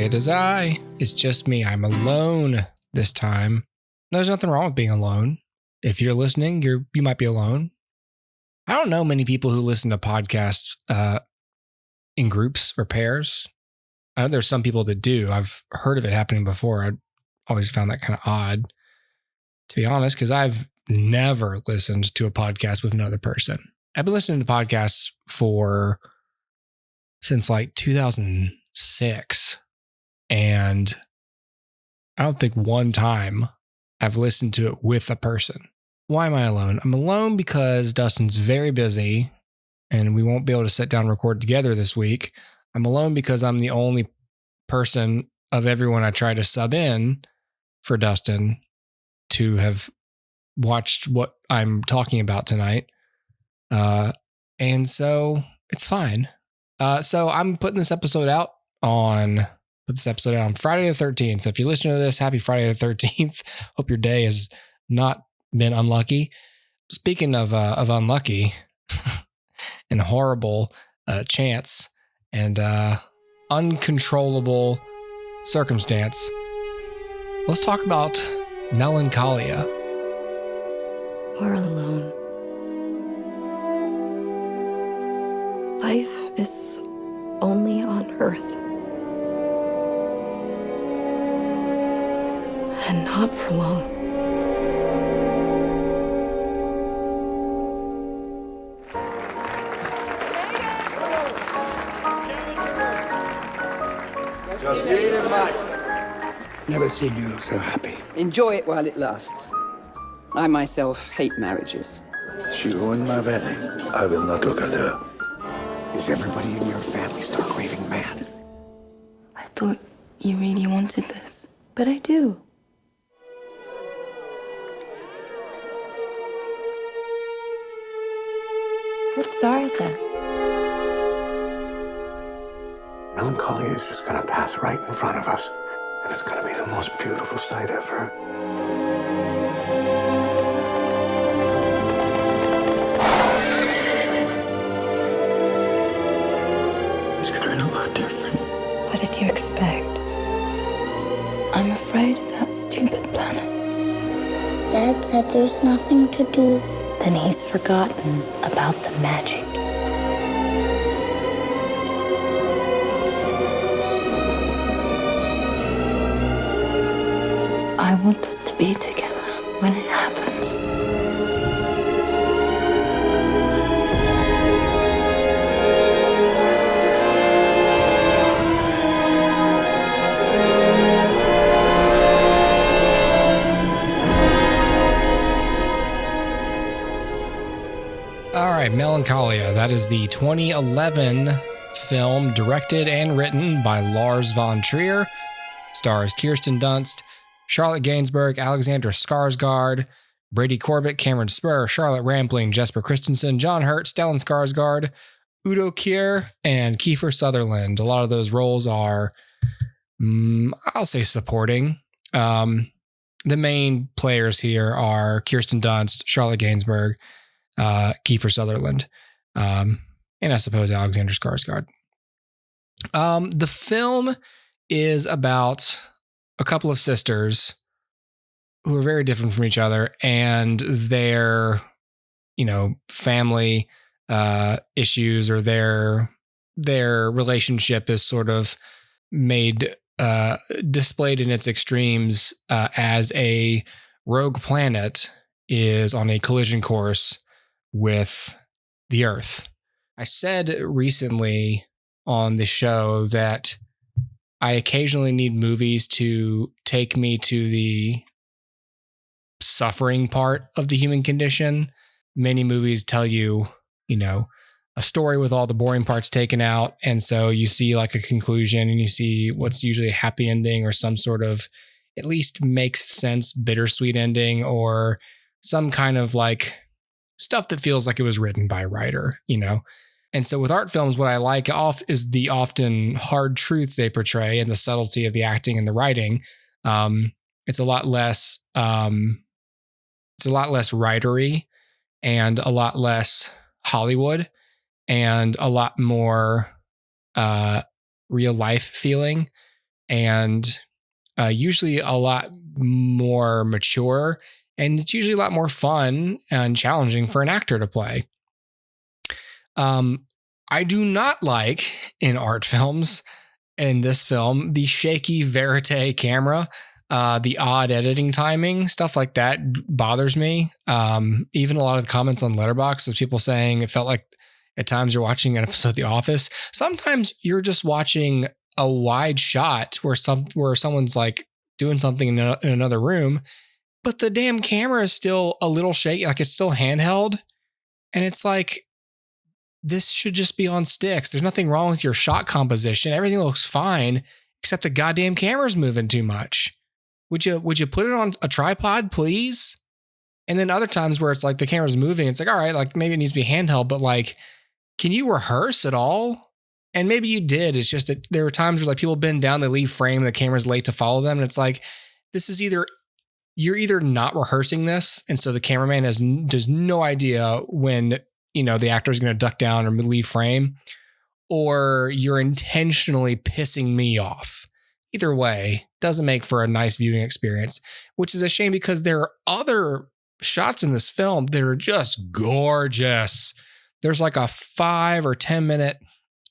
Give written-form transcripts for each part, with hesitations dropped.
It is I. It's just me. I'm alone this time. There's nothing wrong with being alone. If you're listening, you might be alone. I don't know many people who listen to podcasts in groups or pairs. I know there's some people that do. I've heard of it happening before. I always found that kind of odd, to be honest, because I've never listened to a podcast with another person. I've been listening to podcasts since like 2006. And I don't think one time I've listened to it with a person. Why am I alone? I'm alone because Dustin's very busy and we won't be able to sit down and record together this week. I'm alone because I'm the only person of everyone I try to sub in for Dustin to have watched what I'm talking about tonight. And so it's fine. So I'm putting this episode out on Friday the 13th. So if you listen to this, happy Friday the 13th. Hope your day has not been unlucky. Speaking of unlucky and horrible chance and uncontrollable circumstance, let's talk about Melancholia. We're alone. Life is only on Earth. And not for long. Justine and Mike. Never seen you look so happy. Enjoy it while it lasts. I myself hate marriages. She ruined my wedding. I will not look at her. Is everybody in your family stark raving mad? I thought you really wanted this, but I do. What star is that? Melancholia is just gonna pass right in front of us, and it's gonna be the most beautiful sight ever. It's gonna be a lot different. What did you expect? I'm afraid of that stupid planet. Dad said there's nothing to do. Then he's forgotten about the magic. I want us to be together when it happens. All right, Melancholia. That is the 2011 film directed and written by Lars von Trier. Stars Kirsten Dunst, Charlotte Gainsbourg, Alexander Skarsgård, Brady Corbett, Cameron Spur, Charlotte Rampling, Jesper Christensen, John Hurt, Stellan Skarsgård, Udo Kier, and Kiefer Sutherland. A lot of those roles are, I'll say, supporting. The main players here are Kirsten Dunst, Charlotte Gainsbourg, Kiefer Sutherland, and I suppose Alexander Skarsgård. The film is about a couple of sisters who are very different from each other, and their, family issues or their relationship is sort of displayed in its extremes as a rogue planet is on a collision course with the Earth. I said recently on the show that I occasionally need movies to take me to the suffering part of the human condition. Many movies tell you, a story with all the boring parts taken out. And so you see like a conclusion and you see what's usually a happy ending or some sort of at least makes sense bittersweet ending or some kind of like stuff that feels like it was written by a writer, And so with art films, what I like is the often hard truths they portray and the subtlety of the acting and the writing. It's a lot less writery and a lot less Hollywood and a lot more real life feeling. and usually a lot more mature, and it's usually a lot more fun and challenging for an actor to play. I do not like in art films, in this film, the shaky verite camera, the odd editing timing, stuff like that bothers me. Even a lot of the comments on Letterboxd was people saying it felt like at times you're watching an episode of The Office. Sometimes you're just watching a wide shot where someone's like doing something in another room, but the damn camera is still a little shaky, like it's still handheld, and it's like, this should just be on sticks. There's nothing wrong with your shot composition. Everything looks fine, except the goddamn camera's moving too much. Would you put it on a tripod, please? And then other times where it's like the camera's moving, it's like, all right, like maybe it needs to be handheld, but like, can you rehearse at all? And maybe you did. It's just that there were times where like people bend down, they leave frame, the camera's late to follow them. And it's like, this is you're either not rehearsing this, and so the cameraman has no idea when, the actor is going to duck down or leave frame, or you're intentionally pissing me off. Either way, doesn't make for a nice viewing experience, which is a shame because there are other shots in this film that are just gorgeous. There's like a 5 or 10 minute,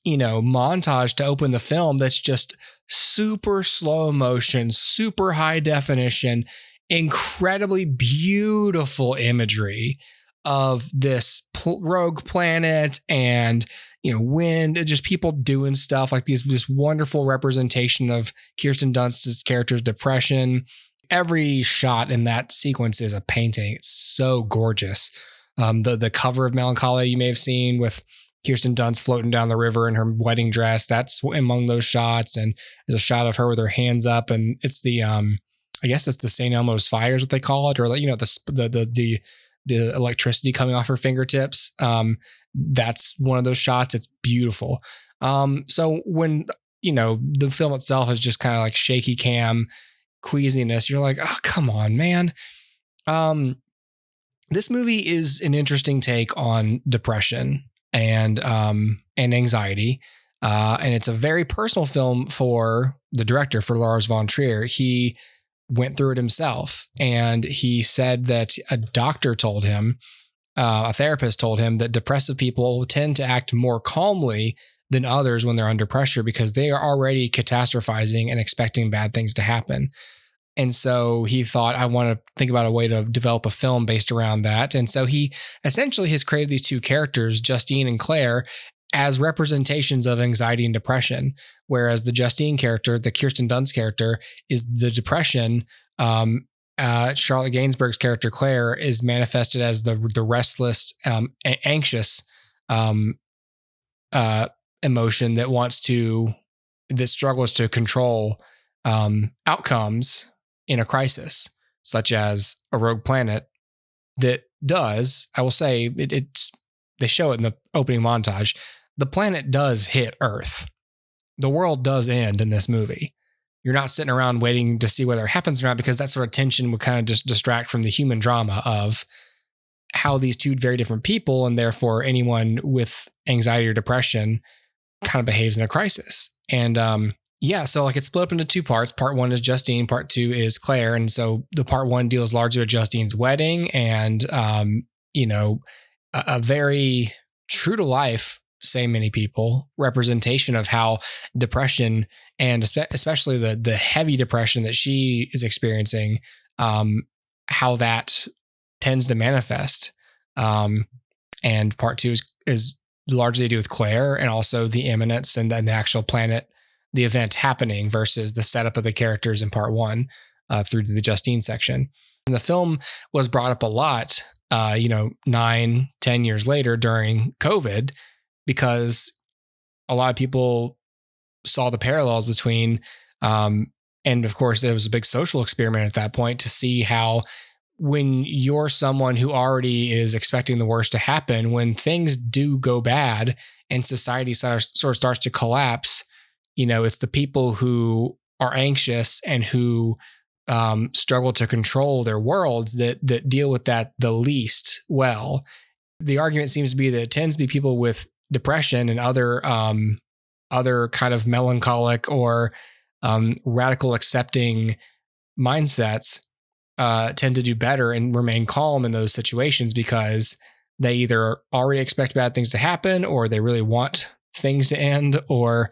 montage to open the film that's just super slow motion, super high definition, incredibly beautiful imagery of this rogue planet and, wind, just people doing stuff like this wonderful representation of Kirsten Dunst's character's depression. Every shot in that sequence is a painting. It's so gorgeous. The cover of Melancholia you may have seen with Kirsten Dunst floating down the river in her wedding dress, that's among those shots. And there's a shot of her with her hands up, and it's the I guess it's the St. Elmo's fire is what they call it, or the electricity coming off her fingertips. That's one of those shots. It's beautiful. So when, the film itself is just kind of like shaky cam queasiness, you're like, oh, come on, man. This movie is an interesting take on depression and anxiety. And it's a very personal film for the director, for Lars von Trier. He went through it himself, and he said that a doctor told him, a therapist told him, that depressive people tend to act more calmly than others when they're under pressure because they are already catastrophizing and expecting bad things to happen. And so he thought, I want to think about a way to develop a film based around that. And so he essentially has created these two characters, Justine and Claire, as representations of anxiety and depression, whereas the Justine character, the Kirsten Dunst character, is the depression. Charlotte Gainsbourg's character, Claire, is manifested as the restless, anxious emotion that struggles to control outcomes in a crisis, such as a rogue planet that does, I will say, they show it in the opening montage, the planet does hit Earth. The world does end in this movie. You're not sitting around waiting to see whether it happens or not, because that sort of tension would kind of just distract from the human drama of how these two very different people, and therefore anyone with anxiety or depression, kind of behaves in a crisis. And so like it's split up into two parts. Part one is Justine, part two is Claire. And so the part one deals largely with Justine's wedding and, a very true to life, say many people, representation of how depression, and especially the heavy depression that she is experiencing, how that tends to manifest. And part two is largely to do with Claire, and also the imminence and the actual planet, the event happening, versus the setup of the characters in part one through to the Justine section. And the film was brought up a lot, 9-10 years later during COVID, because a lot of people saw the parallels between, and of course it was a big social experiment at that point to see how, when you're someone who already is expecting the worst to happen, when things do go bad and society sort of starts to collapse, it's the people who are anxious and who struggle to control their worlds that deal with that the least well. The argument seems to be that it tends to be people with depression and other kind of melancholic or radical accepting mindsets tend to do better and remain calm in those situations because they either already expect bad things to happen, or they really want things to end, or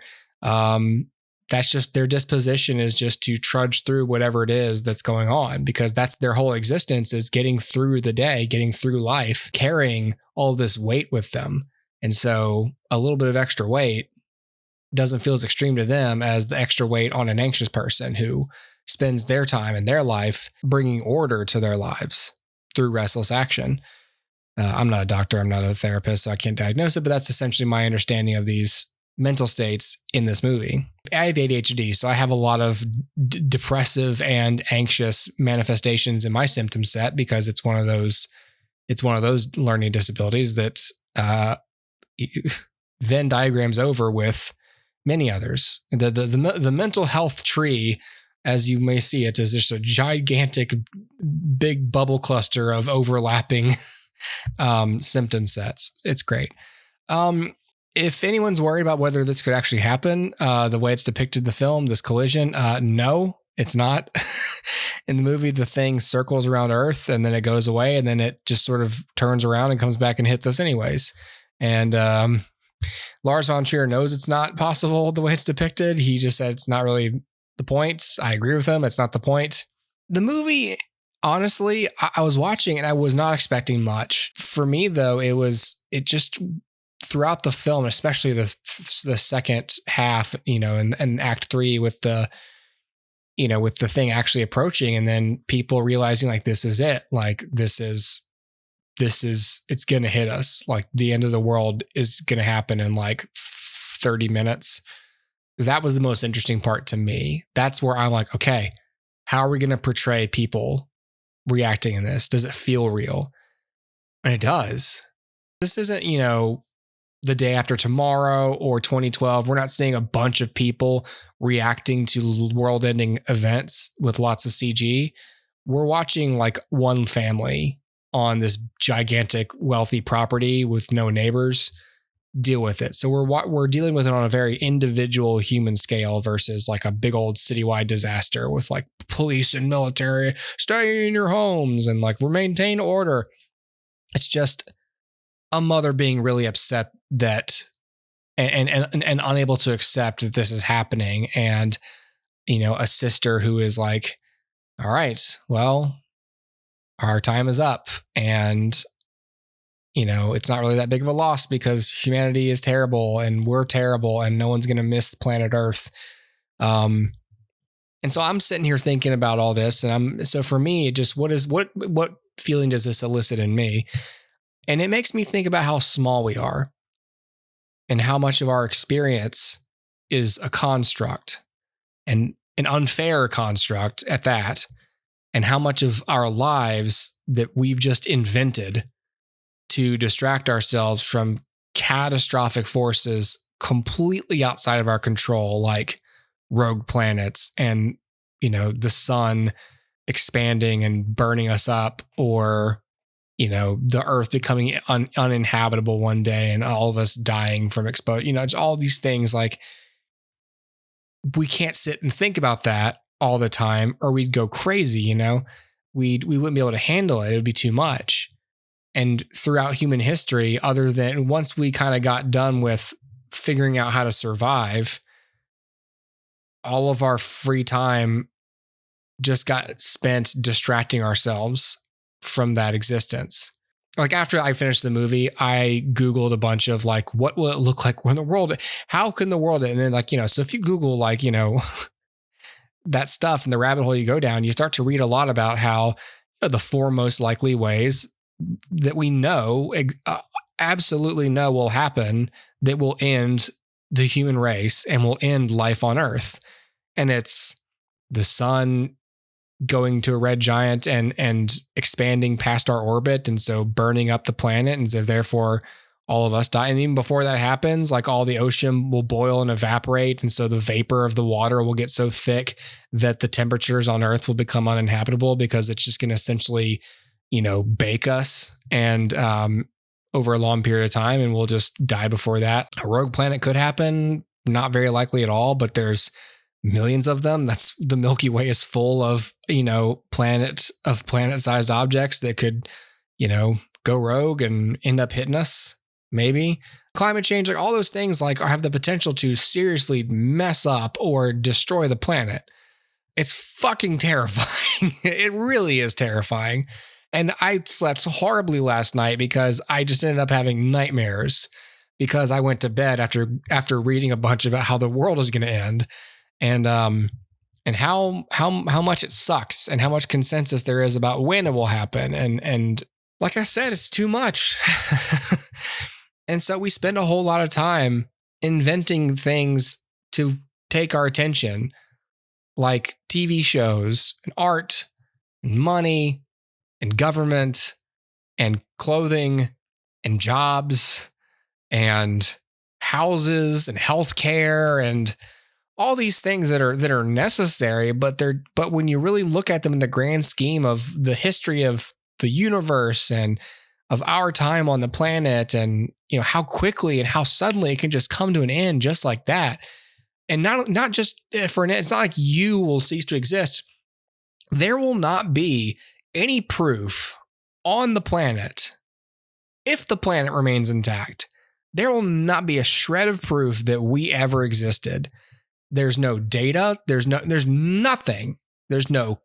that's just their disposition is just to trudge through whatever it is that's going on, because that's their whole existence, is getting through the day, getting through life, carrying all this weight with them. And so a little bit of extra weight doesn't feel as extreme to them as the extra weight on an anxious person who spends their time and their life bringing order to their lives through restless action. I'm not a doctor, I'm not a therapist, so I can't diagnose it, but that's essentially my understanding of these mental states in this movie. I have ADHD, so I have a lot of depressive and anxious manifestations in my symptom set, because it's one of those learning disabilities that Venn diagrams over with many others. The mental health tree, as you may see it, is just a gigantic big bubble cluster of overlapping symptom sets. It's great. If anyone's worried about whether this could actually happen, the way it's depicted in the film, this collision, no, it's not. In the movie, the thing circles around Earth and then it goes away, and then it just sort of turns around and comes back and hits us anyways. And Lars von Trier knows it's not possible the way it's depicted. He just said it's not really the point. I agree with him. It's not the point. The movie, honestly, I was watching and I was not expecting much. For me, though, it just throughout the film, especially the second half, and Act 3 with the thing actually approaching, and then people realizing like, this is it. Like, it's going to hit us. Like, the end of the world is going to happen in like 30 minutes. That was the most interesting part to me. That's where I'm like, okay, how are we going to portray people reacting in this? Does it feel real? And it does. This isn't, The Day After Tomorrow or 2012. We're not seeing a bunch of people reacting to world-ending events with lots of CG. We're watching like one family on this gigantic wealthy property with no neighbors deal with it. So we're dealing with it on a very individual human scale versus like a big old citywide disaster with like police and military, stay in your homes and like maintain order. It's just a mother being really upset that and unable to accept that this is happening. And, a sister who is like, all right, well, our time is up. And, it's not really that big of a loss because humanity is terrible and we're terrible and no one's going to miss planet Earth. And so I'm sitting here thinking about all this, and so for me, just what feeling does this elicit in me? And it makes me think about how small we are and how much of our experience is a construct, and an unfair construct at that, and how much of our lives that we've just invented to distract ourselves from catastrophic forces completely outside of our control, like rogue planets and, the sun expanding and burning us up, or the earth becoming uninhabitable one day and all of us dying from exposure, it's all these things. Like, we can't sit and think about that all the time, or we'd go crazy, we wouldn't be able to handle it. It would be too much. And throughout human history, other than once we kind of got done with figuring out how to survive, all of our free time just got spent distracting ourselves from that existence. Like, after I finished the movie, I Googled a bunch of like, what will it look like when the world, how can the world, and then like, so if you Google like, that stuff and the rabbit hole you go down, you start to read a lot about how the 4 most likely ways that we know, absolutely know will happen that will end the human race and will end life on Earth. And it's the sun going to a red giant and expanding past our orbit, and so burning up the planet, and so therefore all of us die. And even before that happens, like, all the ocean will boil and evaporate, and so the vapor of the water will get so thick that the temperatures on Earth will become uninhabitable, because it's just going to essentially, bake us and over a long period of time, and we'll just die before that. A rogue planet could happen, not very likely at all, but there's millions of them. That's the Milky Way is full of, planet-sized objects that could, go rogue and end up hitting us. Maybe climate change, like all those things, like have the potential to seriously mess up or destroy the planet. It's fucking terrifying. It really is terrifying. And I slept horribly last night because I just ended up having nightmares because I went to bed after reading a bunch about how the world is going to end and how much it sucks and how much consensus there is about when it will happen. And like I said, it's too much. And so we spend a whole lot of time inventing things to take our attention, like TV shows and art and money and government and clothing and jobs and houses and healthcare and all these things that are necessary, but when you really look at them in the grand scheme of the history of the universe and of our time on the planet and how quickly and how suddenly it can just come to an end just like that. And not just for an end, it's not like you will cease to exist. There will not be any proof on the planet, if the planet remains intact, there will not be a shred of proof that we ever existed. There's no data. There's nothing. There's no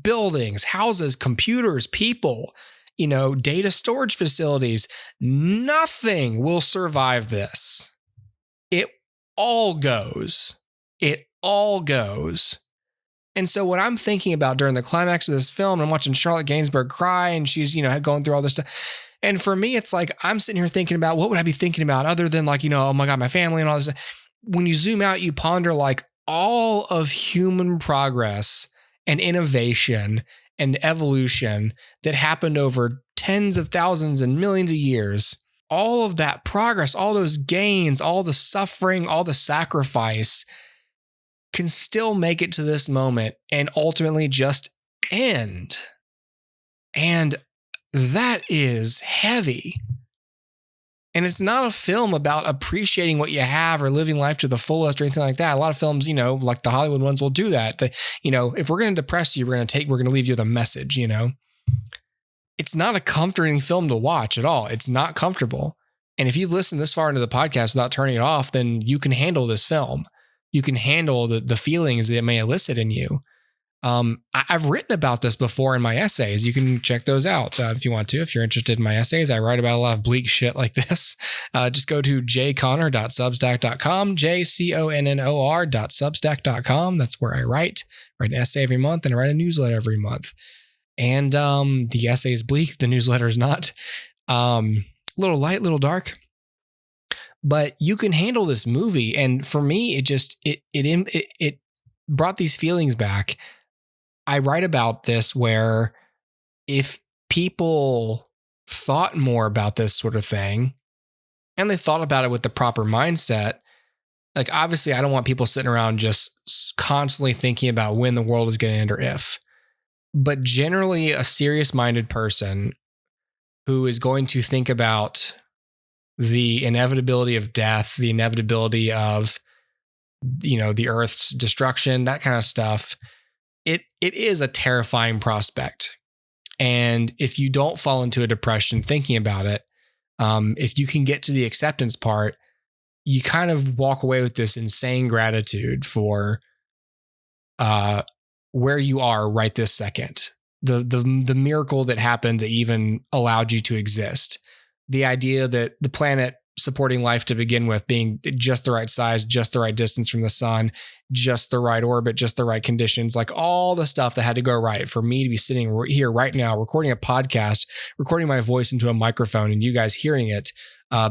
buildings, houses, computers, people, data storage facilities. Nothing will survive this. It all goes. It all goes. And so what I'm thinking about during the climax of this film, I'm watching Charlotte Gainsbourg cry and she's, going through all this stuff. And for me, it's like, I'm sitting here thinking about what would I be thinking about other than like, oh my God, my family and all this. When you zoom out, you ponder like all of human progress and innovation and evolution that happened over tens of thousands and millions of years. All of that progress, all those gains, all the suffering, all the sacrifice can still make it to this moment and ultimately just end. And that is heavy. And it's not a film about appreciating what you have or living life to the fullest or anything like that. A lot of films, like the Hollywood ones will do that. If we're going to depress you, we're going to leave you with a message, It's not a comforting film to watch at all. It's not comfortable. And if you've listened this far into the podcast without turning it off, then you can handle this film. You can handle the feelings that it may elicit in you. I've written about this before in my essays. You can check those out if you want to. If you're interested in my essays, I write about a lot of bleak shit like this. Just go to jconnor.substack.com, jconnor.substack.com. That's where I write an essay every month and I write a newsletter every month. And the essay is bleak. The newsletter is not. Little light, little dark. But you can handle this movie. And for me, it brought these feelings back. I write about this where if people thought more about this sort of thing and they thought about it with the proper mindset, like obviously I don't want people sitting around just constantly thinking about when the world is going to end or if, but generally a serious minded person who is going to think about the inevitability of death, the inevitability of, the Earth's destruction, that kind of stuff. It is a terrifying prospect. And if you don't fall into a depression thinking about it, if you can get to the acceptance part, you kind of walk away with this insane gratitude for where you are right this second. The miracle that happened that even allowed you to exist. The idea that the planet supporting life to begin with being just the right size, just the right distance from the sun, just the right orbit, just the right conditions, like all the stuff that had to go right for me to be sitting here right now, recording a podcast, recording my voice into a microphone and you guys hearing it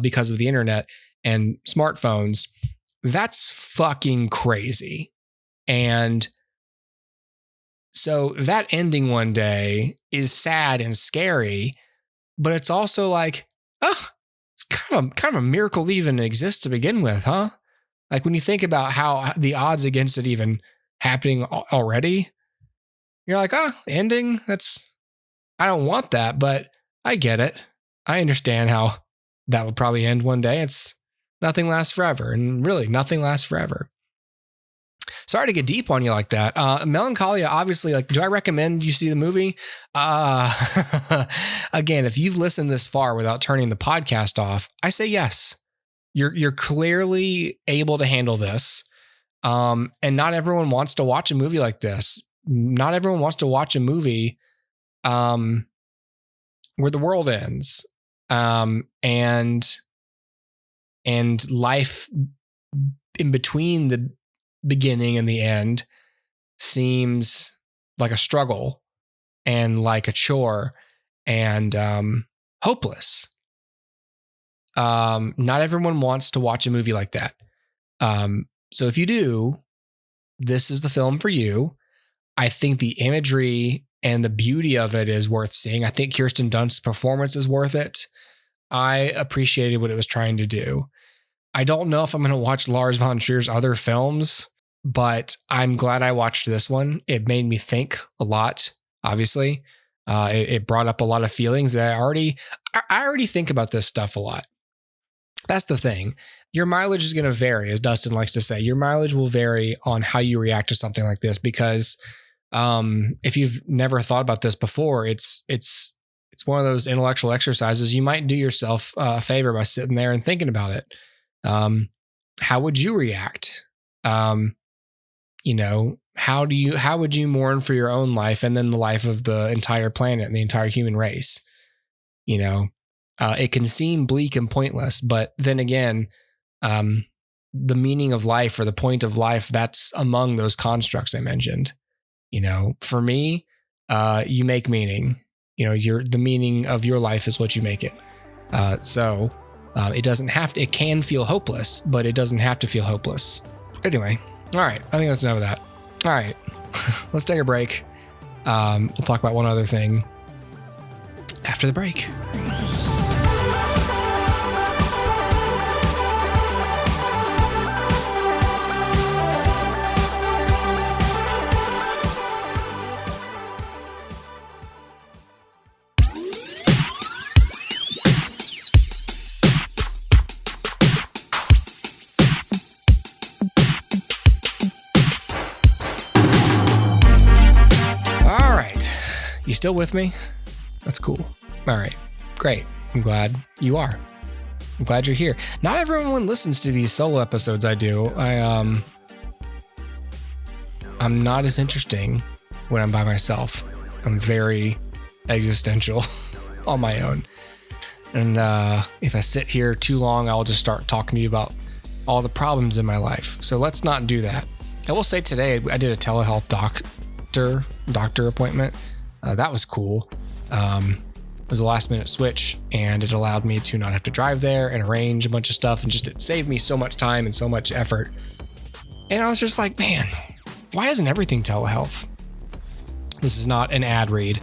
because of the internet and smartphones. That's fucking crazy. And so that ending one day is sad and scary, but it's also like, it's kind of a miracle to even exist to begin with, huh? Like when you think about how the odds against it even happening already, you're like, ending? I don't want that, but I get it. I understand how that would probably end one day. Nothing lasts forever, and really nothing lasts forever. sorry to get deep on you like that. Melancholia, obviously, like, do I recommend you see the movie? Again, if you've listened this far without turning the podcast off, I say yes. You're clearly able to handle this. And not everyone wants to watch a movie like this. Not everyone wants to watch a movie where the world ends. And life in between the beginning and the end seems like a struggle and like a chore and hopeless. Not everyone wants to watch a movie like that. So if you do, this is the film for you. I think the imagery and the beauty of it is worth seeing. I think Kirsten Dunst's performance is worth it. I appreciated what it was trying to do. I don't know if I'm going to watch Lars von Trier's other films, but I'm glad I watched this one. It made me think a lot, obviously. It brought up a lot of feelings that I already think about this stuff a lot. That's the thing. Your mileage is going to vary, as Dustin likes to say. Your mileage will vary on how you react to something like this, because if you've never thought about this before, it's one of those intellectual exercises. You might do yourself a favor by sitting there and thinking about it. How would you react? How would you mourn for your own life and then the life of the entire planet and the entire human race? It can seem bleak and pointless, but then again, the meaning of life or the point of life, that's among those constructs I mentioned. For me, you make meaning. The meaning of your life is what you make it. So it doesn't have to, it can feel hopeless, but it doesn't have to feel hopeless. Anyway, all right. I think that's enough of that. All right, let's take a break. We'll talk about one other thing after the break. You still with me? That's cool. All right, great. I'm glad you are. I'm glad you're here. Not everyone listens to these solo episodes I do. I'm not as interesting when I'm by myself. I'm very existential on my own. And if I sit here too long, I'll just start talking to you about all the problems in my life. So let's not do that. I will say today, I did a telehealth doctor appointment. That was cool. It was a last minute switch, and it allowed me to not have to drive there and arrange a bunch of stuff, and just it saved me so much time and so much effort. And I was just like, man, why isn't everything telehealth? This is not an ad read.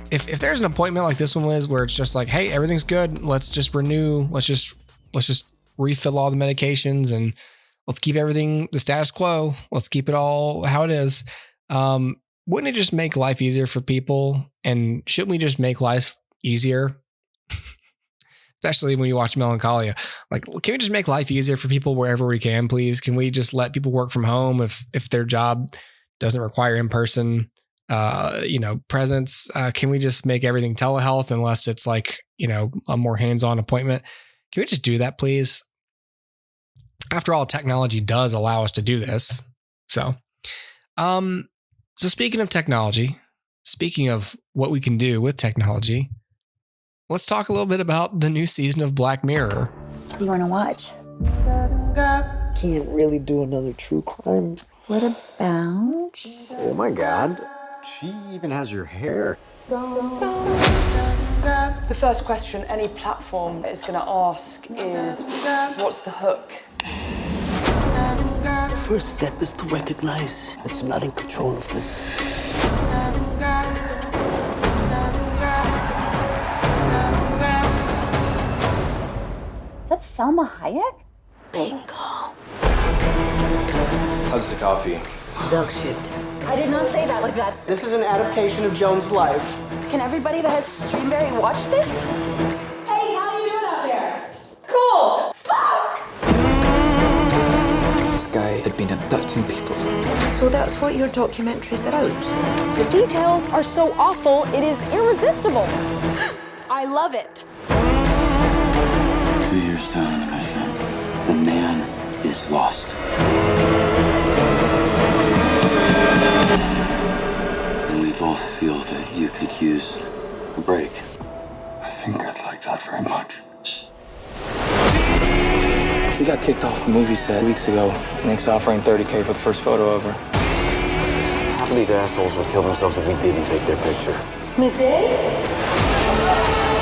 If there's an appointment like this one was, where it's just like, hey, everything's good, let's just renew, let's just refill all the medications, and let's keep everything the status quo. Let's keep it all how it is. Wouldn't it just make life easier for people? And shouldn't we just make life easier? Especially when you watch Melancholia. Like, can we just make life easier for people wherever we can, please? Can we just let people work from home if their job doesn't require in-person, presence? Can we just make everything telehealth unless it's like, a more hands-on appointment? Can we just do that, please? After all, technology does allow us to do this. So speaking of technology, speaking of what we can do with technology, let's talk a little bit about the new season of Black Mirror. What do you want to watch? Can't really do another true crime. What about... Oh my God. She even has your hair. The first question any platform is going to ask is, what's the hook? First step is to recognize that you're not in control of this. That's Salma Hayek? Bingo. How's the coffee? Dog shit. I did not say that like that. This is an adaptation of Joan's life. Can everybody that has Streamberry watch this? Hey, how you doing out there? Cool. Fuck! This guy had been abducting people. So that's what your documentary's about? The details are so awful, it is irresistible. I love it. 2 years down in the mission, the man is lost. And we both feel that you could use a break. I think I'd like that very much. She got kicked off the movie set weeks ago. Nick's offering $30K for the first photo of her. Half of these assholes would kill themselves if we didn't take their picture. Miss Day?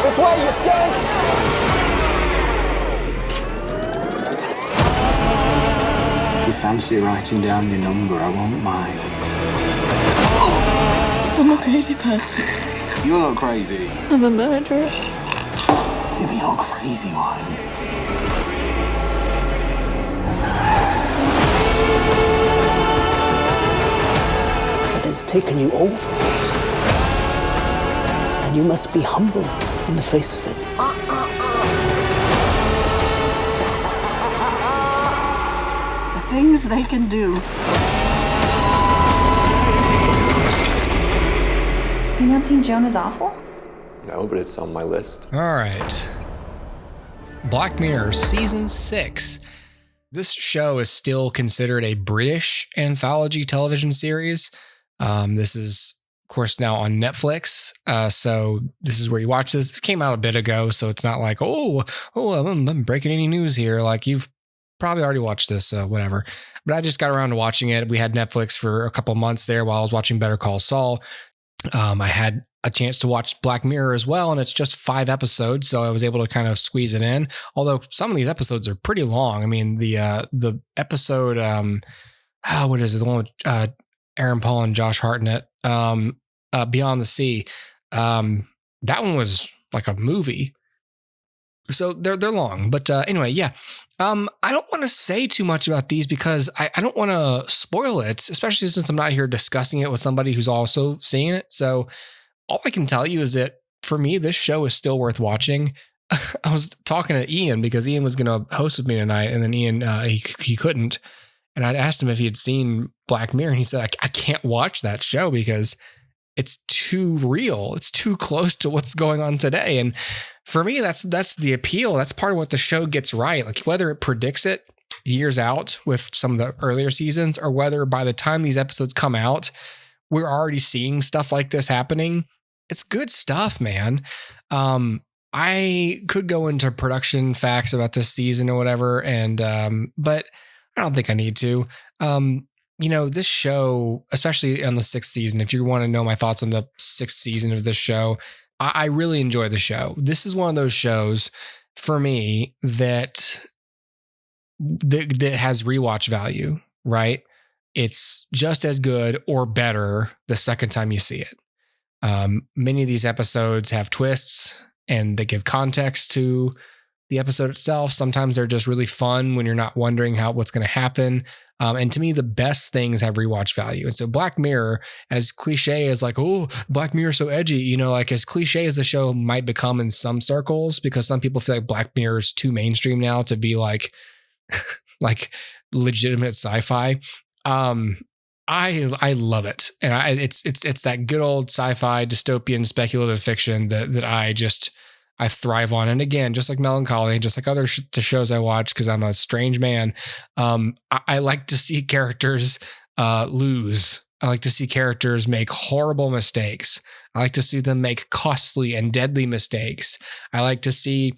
This way, you skunk! If you fancy writing down your number, I won't mind. I'm a crazy person. You're not crazy. I'm a murderer. You're the old crazy one. It has taken you over. And you must be humble in the face of it. The things they can do. You not seen Jonah's Awful? No, but it's on my list. All right. Black Mirror Season 6. This show is still considered a British anthology television series. This is, of course, now on Netflix. So this is where you watch this. This came out a bit ago, so it's not like, I'm breaking any news here. Like, you've probably already watched this, whatever. But I just got around to watching it. We had Netflix for a couple months there while I was watching Better Call Saul. I had a chance to watch Black Mirror as well, and it's just 5 episodes, so I was able to kind of squeeze it in. Although some of these episodes are pretty long. I mean, the episode, what is it? The one with Aaron Paul and Josh Hartnett, Beyond the Sea. That one was like a movie. So they're long, but anyway, yeah. I don't want to say too much about these because I don't want to spoil it, especially since I'm not here discussing it with somebody who's also seeing it. So all I can tell you is that for me, this show is still worth watching. I was talking to Ian because Ian was going to host with me tonight, and then Ian he couldn't, and I'd asked him if he had seen Black Mirror, and he said I can't watch that show because it's too real. It's too close to what's going on today. And for me, that's the appeal. That's part of what the show gets right. Like whether it predicts it years out with some of the earlier seasons, or whether by the time these episodes come out, we're already seeing stuff like this happening. It's good stuff, man. I could go into production facts about this season or whatever, and but I don't think I need to. This show, especially on the 6th season, if you want to know my thoughts on the 6th season of this show, I really enjoy the show. This is one of those shows for me that has rewatch value, right? It's just as good or better the second time you see it. Many of these episodes have twists and they give context to the episode itself. Sometimes they're just really fun when you're not wondering what's going to happen. And to me, the best things have rewatch value. And so Black Mirror, as cliche as like, oh, Black Mirror so edgy, like as cliche as the show might become in some circles, because some people feel like Black Mirror is too mainstream now to be like legitimate sci-fi. I love it. And it's that good old sci-fi dystopian speculative fiction that I thrive on. And again, just like Melancholia, just like other shows I watch, because I'm a strange man, I like to see characters lose. I like to see characters make horrible mistakes. I like to see them make costly and deadly mistakes. I like to see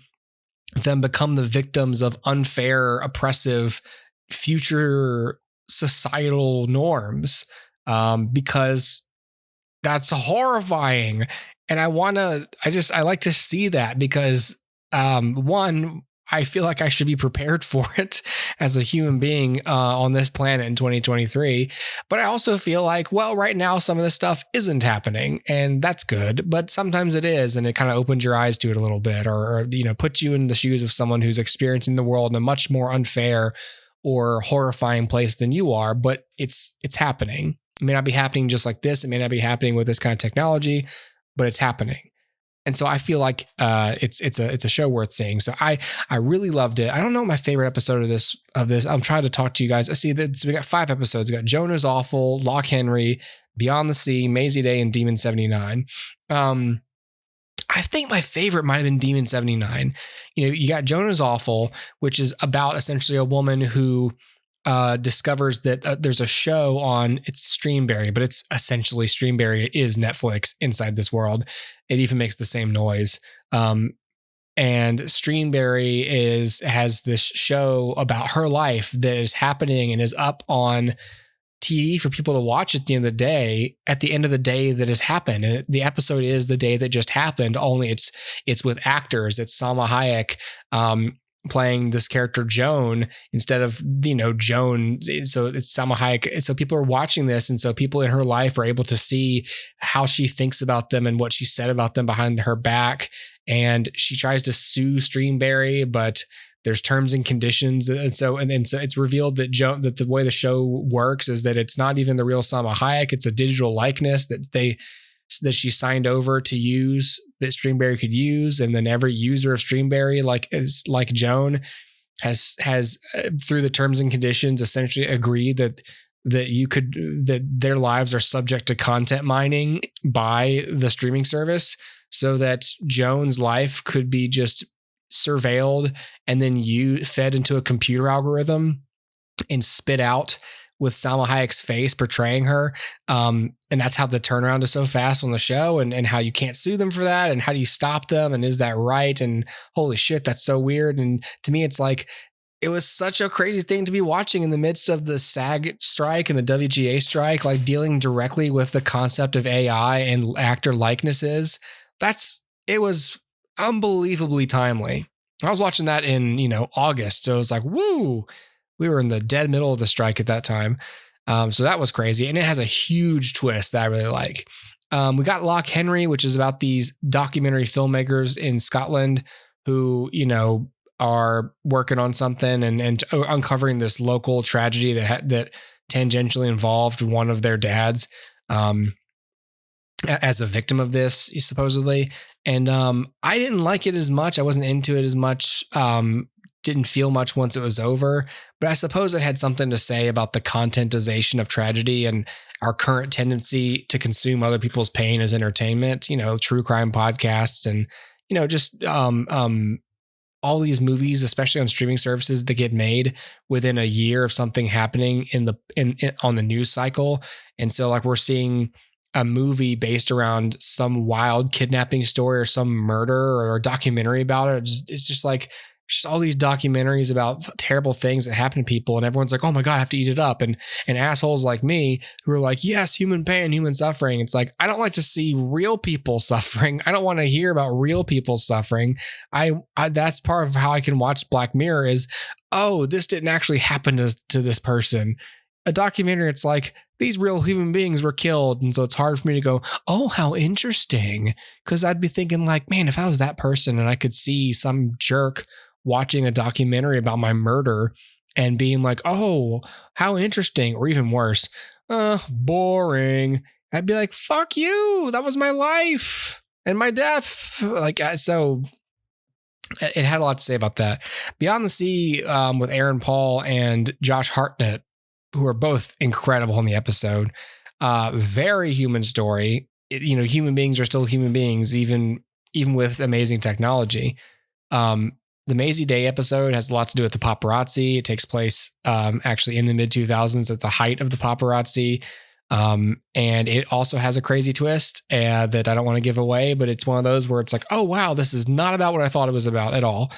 them become the victims of unfair, oppressive future societal norms, because that's horrifying. And I like to see that because, one, I feel like I should be prepared for it as a human being on this planet in 2023. But I also feel like, well, right now, some of this stuff isn't happening, and that's good. But sometimes it is, and it kind of opens your eyes to it a little bit, or puts you in the shoes of someone who's experiencing the world in a much more unfair or horrifying place than you are. But it's happening. It may not be happening just like this. It may not be happening with this kind of technology, but it's happening. And so I feel like it's a show worth seeing. So I really loved it. I don't know my favorite episode of this. I'm trying to talk to you guys. I see that we got 5 episodes. We got Jonah's Awful, Lock Henry, Beyond the Sea, Maisie Day, and Demon 79. I think my favorite might have been Demon 79. You know, you got Jonah's Awful, which is about essentially a woman who discovers that there's a show on, it's Streamberry, but it's essentially Streamberry is Netflix inside this world. It even makes the same noise. And Streamberry has this show about her life that is happening and is up on TV for people to watch at the end of the day that has happened. And the episode is the day that just happened, only it's with actors. It's Salma Hayek playing this character Joan instead of, Joan. So it's Salma Hayek. So people are watching this. And so people in her life are able to see how she thinks about them and what she said about them behind her back. And she tries to sue Streamberry, but there's terms and conditions. And so it's revealed that that the way the show works is that it's not even the real Salma Hayek. It's a digital likeness that she signed over to use, that Streamberry could use. And then every user of Streamberry, like Joan, has through the terms and conditions essentially agreed that their lives are subject to content mining by the streaming service, so that Joan's life could be just surveilled and then fed into a computer algorithm and spit out with Salma Hayek's face portraying her. And that's how the turnaround is so fast on the show, and how you can't sue them for that. And how do you stop them? And is that right? And holy shit, that's so weird. And to me, it's like, it was such a crazy thing to be watching in the midst of the SAG strike and the WGA strike, like dealing directly with the concept of AI and actor likenesses. It was unbelievably timely. I was watching that in, August. So it was like, woo, we were in the dead middle of the strike at that time. So that was crazy. And it has a huge twist that I really like. We got Lock Henry, which is about these documentary filmmakers in Scotland who, are working on something and uncovering this local tragedy that tangentially involved one of their dads as a victim of this, supposedly. And I didn't like it as much. I wasn't into it as much. Didn't feel much once it was over. But I suppose it had something to say about the contentization of tragedy and our current tendency to consume other people's pain as entertainment. True crime podcasts and just all these movies, especially on streaming services, that get made within a year of something happening on the news cycle. And so, like, we're seeing a movie based around some wild kidnapping story or some murder or a documentary about it. It's just all these documentaries about terrible things that happen to people. And everyone's like, oh my God, I have to eat it up. And assholes like me who are like, yes, human pain, human suffering. It's like, I don't like to see real people suffering. I don't want to hear about real people suffering. That's part of how I can watch Black Mirror is, oh, this didn't actually happen to this person. A documentary, it's like, these real human beings were killed. And so it's hard for me to go, oh, how interesting. Because I'd be thinking like, man, if I was that person and I could see some jerk watching a documentary about my murder and being like, oh, how interesting, or even worse, boring, I'd be like, fuck you. That was my life and my death. So it had a lot to say about that. Beyond the Sea with Aaron Paul and Josh Hartnett, who are both incredible in the episode. Very human story. Human beings are still human beings, even with amazing technology. The Maisie Day episode has a lot to do with the paparazzi. It takes place actually in the mid 2000s at the height of the paparazzi. And it also has a crazy twist that I don't want to give away, but it's one of those where it's like, oh, wow, this is not about what I thought it was about at all.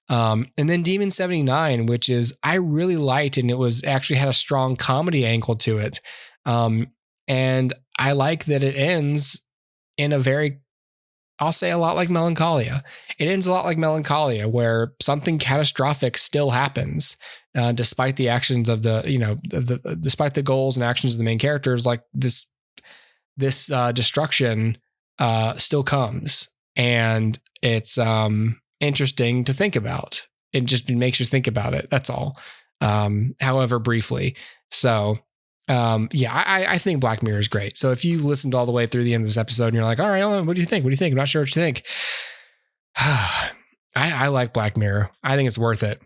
And then Demon 79, which is I really liked, and it was actually had a strong comedy angle to it. And I like that it ends in I'll say a lot like Melancholia. It ends a lot like Melancholia, where something catastrophic still happens, despite the actions of despite the goals and actions of the main characters. Like this destruction still comes, and it's interesting to think about. It just makes you think about it. That's all. However briefly. So I think Black Mirror is great. So if you listened all the way through the end of this episode and you're like, all right, what do you think? What do you think? I'm not sure what you think. I like Black Mirror. I think it's worth it.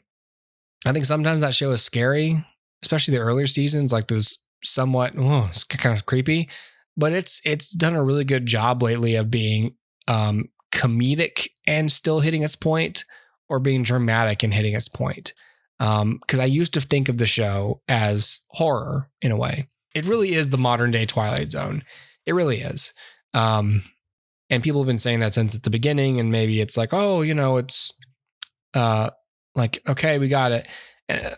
I think sometimes that show is scary, especially the earlier seasons, like those somewhat, it's kind of creepy, but it's done a really good job lately of being comedic and still hitting its point, or being dramatic and hitting its point. Because I used to think of the show as horror in a way. It really is the modern day Twilight Zone. It really is. And people have been saying that since at the beginning, and maybe it's like, oh, it's like, okay, we got it.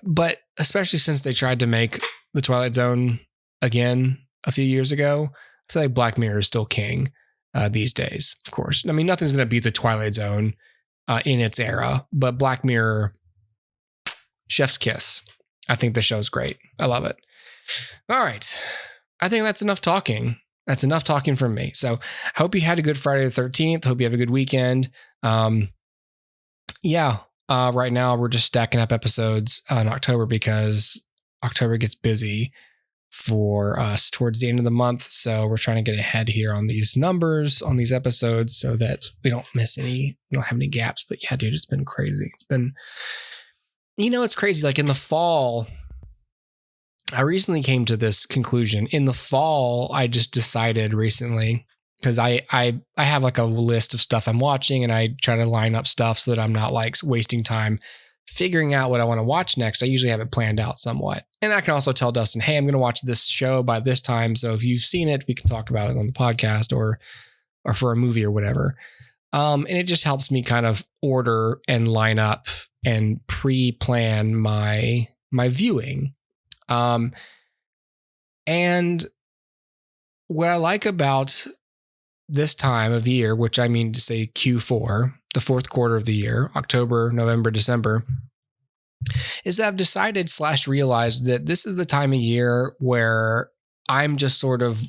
But especially since they tried to make the Twilight Zone again a few years ago, I feel like Black Mirror is still king these days, of course. I mean, nothing's going to beat the Twilight Zone in its era, but Black Mirror, chef's kiss. I think the show's great. I love it. All right. I think that's enough talking. That's enough talking from me. So I hope you had a good Friday the 13th. Hope you have a good weekend. Right now we're just stacking up episodes in October because October gets busy for us towards the end of the month. So we're trying to get ahead here on these numbers, on these episodes, so that we don't miss any, we don't have any gaps. But yeah, dude, it's been crazy. It's been, it's crazy. Like in the fall, I recently came to this conclusion. In the fall, I just decided recently, because I have like a list of stuff I'm watching, and I try to line up stuff so that I'm not like wasting time figuring out what I want to watch next. I usually have it planned out somewhat. And I can also tell Dustin, hey, I'm going to watch this show by this time. So if you've seen it, we can talk about it on the podcast or for a movie or whatever. And it just helps me kind of order and line up and pre-plan my viewing. And what I like about this time of year, which I mean to say Q4, the fourth quarter of the year, October, November, December, is that I've decided / realized that this is the time of year where I'm just sort of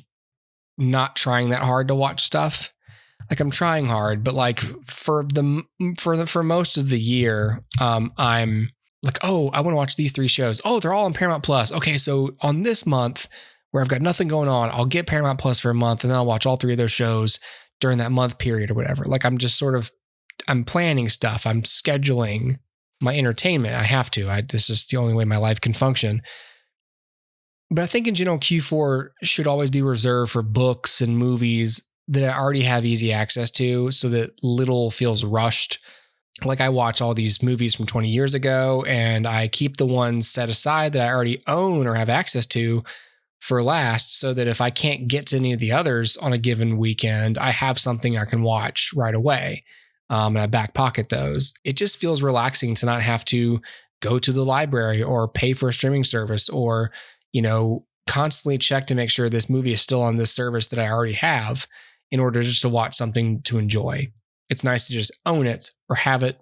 not trying that hard to watch stuff. Like I'm trying hard, but like for most of the year, I'm like, oh, I want to watch these 3 shows. Oh, they're all on Paramount Plus. Okay, so on this month where I've got nothing going on, I'll get Paramount Plus for a month, and then I'll watch all 3 of those shows during that month period or whatever. Like I'm just sort of, I'm planning stuff. I'm scheduling my entertainment. I have to. This is the only way my life can function. But I think in general, Q4 should always be reserved for books and movies that I already have easy access to, so that little feels rushed. Like I watch all these movies from 20 years ago, and I keep the ones set aside that I already own or have access to for last, so that if I can't get to any of the others on a given weekend, I have something I can watch right away. And I back pocket those. It just feels relaxing to not have to go to the library or pay for a streaming service or, constantly check to make sure this movie is still on this service that I already have in order just to watch something to enjoy. It's nice to just own it or have it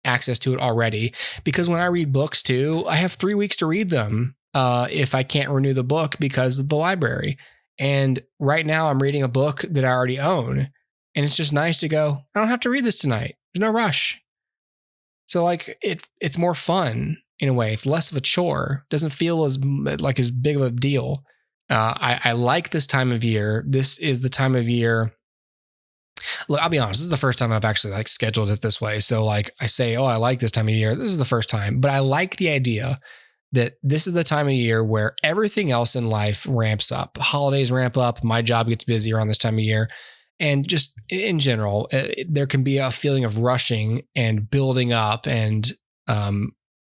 access to it already. Because when I read books too, I have 3 weeks to read them if I can't renew the book because of the library. And right now I'm reading a book that I already own. And it's just nice to go, I don't have to read this tonight. There's no rush. So like it's more fun in a way. It's less of a chore. It doesn't feel as big of a deal. I like this time of year. This is the time of year. Look, I'll be honest. This is the first time I've actually scheduled it this way. So like I say, oh, I like this time of year. This is the first time, but I like the idea that this is the time of year where everything else in life ramps up. Holidays ramp up. My job gets busy around this time of year. And just in general, there can be a feeling of rushing and building up and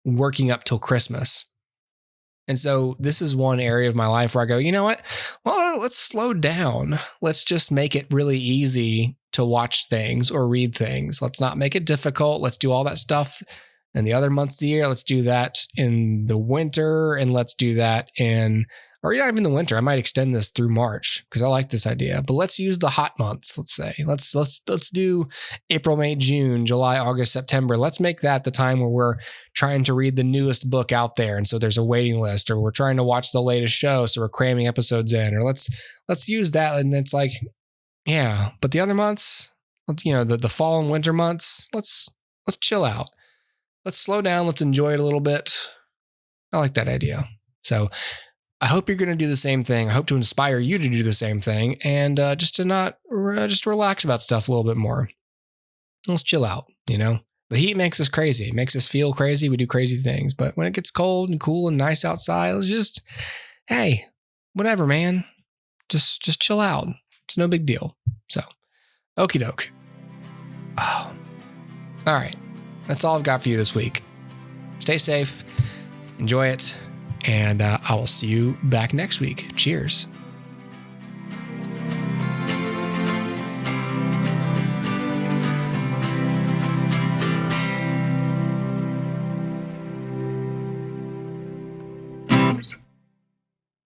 working up till Christmas. And so this is one area of my life where I go, you know what? Well, let's slow down. Let's just make it really easy to watch things or read things. Let's not make it difficult. Let's do all that stuff in the other months of the year. Let's do that in the winter, and let's do that or not even the winter. I might extend this through March because I like this idea, but let's use the hot months. Let's say, let's do April, May, June, July, August, September. Let's make that the time where we're trying to read the newest book out there. And so there's a waiting list, or we're trying to watch the latest show. So we're cramming episodes in, or let's use that. And it's like, yeah, but the other months, the fall and winter months, let's chill out. Let's slow down. Let's enjoy it a little bit. I like that idea. So I hope you're going to do the same thing. I hope to inspire you to do the same thing and just relax about stuff a little bit more. Let's chill out, you know? The heat makes us crazy. It makes us feel crazy. We do crazy things. But when it gets cold and cool and nice outside, let's just, hey, whatever, man. Just chill out. It's no big deal. So, okie doke. Oh. All right. That's all I've got for you this week. Stay safe. Enjoy it. And I will see you back next week. Cheers.